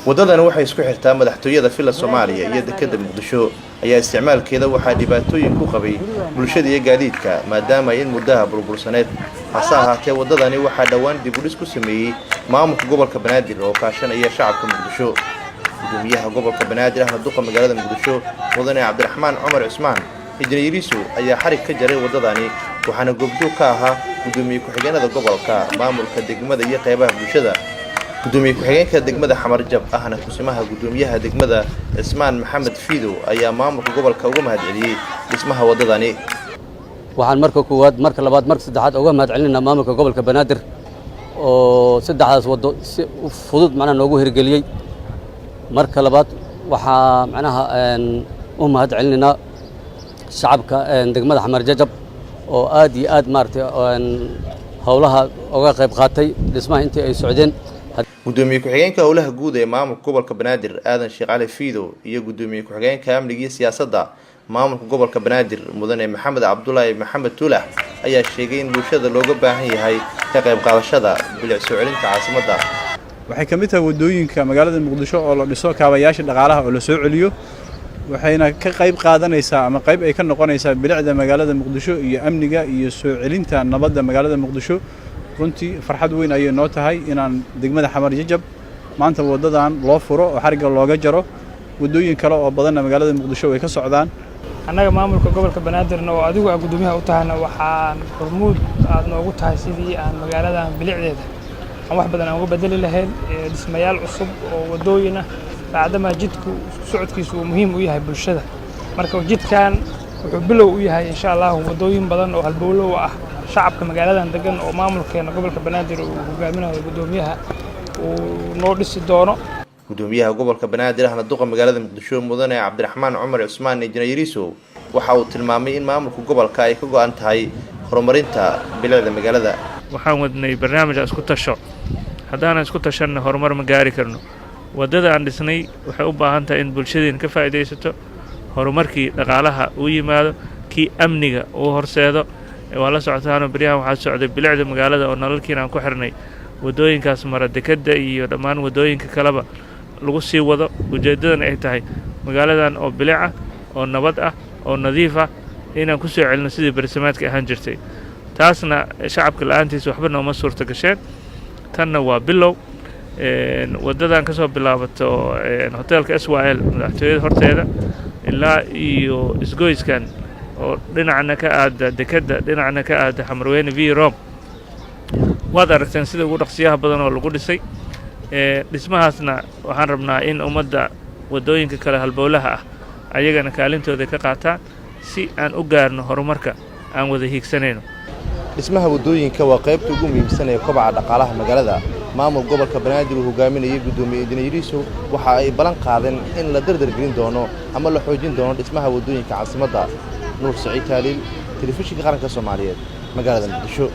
wadadani waxay isku xirtaa madaxtooyada Villa Soomaaliya iyo dekedda Muqdisho ayaa isticmaalkeeda waxaa dhibaatooyin ku qabay bulshada iyo gaadiidka maadaama ay muddaha burbursaneed hase ahaatee wadadani waxaa dhawaan dib u dhis ku sameeyay maamulka gobolka Banaadir oo kaashanaya shacabka Muqdisho gudoomiyaha gobolka Banaadir ahna duqa magaalada Muqdisho mudane Cabdiraxmaan Cumar Cusmaan injineeriisu ayaa xarig ka jaray wadadani waxaana goobjoog ka ahaa gudoomiye ku-xigeenada gobolka maamulka degmada iyo qaybaha bulshada gudoomiye ku-xigeenka degmada Xamarjab ahna kusimaha gudoomiyaha degmada Ismaan Maxamed Fiido ayaa maamulka gobolka uga mahadceliyay dhismaha wadadani waxaan marka koowaad marka labaad marka saddexaad uga mahadcelinaa maamulka gobolka Banaadir oo saddexdaas wado si fudud macna noogu hirgeliyay marka labaad waxa macnaha u mahadcelinaa shacabka degmada Xamarjab oo aad iyo aad maartay hawlaha uga qayb qaatay dhismaha intii ay socdeen gudoomiye ku-xigeenka howlaha guud ee maamulka gobolka Banaadir Aadan Sheekh Cali Fiido iyo gudoomiye ku-xigeenka amniga iyo siyaasadda maamulka gobolka Banaadir mudane Maxamed Cabdullaahi Maxamed Tuulax ayaa sheegay in bulshada looga baahan yahay ka qayb qaadashada bilic soo celinta caasimadda waxay kamid tahay wadooyinka magaalada Muqdisho oo la dhiso kaabayaasha dhaqaalaha oo la soo celiyo waxayna ka qayb qaadanaysaa ama qayb ay ka noqonaysaa bilicda magaalada Muqdisho iyo amniga iyo soo celinta nabadda magaalada Muqdisho runtii farxad weyn ayay noo tahay inaan degmada Xamarjab maanta wadadan loo furo oo xariga looga jaro wadooyin kale oo badan magaalada Muqdisho way ka socdaan annaga maamulka gobolka Banaadirna oo adigu gudoomiyaha u tahayna waxaan hormuud aad noogu tahay sidii aan magaaladan bilicdeeda aan wax badan uga bedeli lahayn dhismayaal cusub oo wadooyin ah maadaama jidku isku socodkiisu uu muhiim u yahay bulshada marka jidkan wuxuu bilow u yahay insha Allah wadooyin badan oo halbowlo ah shacabka magaaladan degan oo maamulkeena gobolka Banaadir uu hogaaminayo gudoomiyaha uu noo dhisi doono gudoomiyaha gobolka Banaadir ahna duqa magaalada Muqdisho mudane Cabdiraxmaan Cumar Cusmaan injineeriisu waxa uu tilmaamay in maamulka gobolka ay ka go'an tahay horumarinta bilicda magaalada waxaan wadnay barnaamij isku tasho haddana isku tashanna horumar ma gaari karno wadada aan dhisnay waxay u baahan tahay in bulshadeen ka faa'iideysato horumarkii dhaqaalaha uu yimaado kii amniga uu horseedo waa la socotaano bariyahan waxaa socday bilicda magaalada oo nalalkiina aan ku xirnay wadooyinkaas mara dekedda iyo dhammaan wadooyinka kaleba lagu sii wado ujeedadan ay tahay magaaladan oo bilic ah oo nabad ah oo nadiif ah inaan ku soo celino sidii barnaamijka ahaan jirtay taasna shacabka la'aantiisa waxba nooma suurta gasheen tanna waa bilow wadadan ka soo bilaabato hotelka SYL madaxtooyada horteeda ilaa iyo isgoyskan oo dhinacna ka aada dekedda dhinacna ka aada Xamarweyne v Rome waad aragteen sida ugu dhaqsiyaha badan oo lagu dhisay dhismahaasna waxaan rabnaa in ummadda wadooyinka kale halbowlaha ah ayagana kaalintooda ka qaataan si aan u gaarno horumarka aan wada hiigsanayno dhismaha wadooyinka waa qaybta ugu muhiimsan ee kobaca dhaqaalaha magaalada maamul gobolka Banaadir uu hogaaminayay gudoomiye injineeriisu waxa ay balan qaadeen in la dardar gelin doono ama la xoojin doono dhismaha wadooyinka caasimadda Nuur Saciid Taaliil telefishinka qaranka Soomaaliyeed magaalada Muqdisho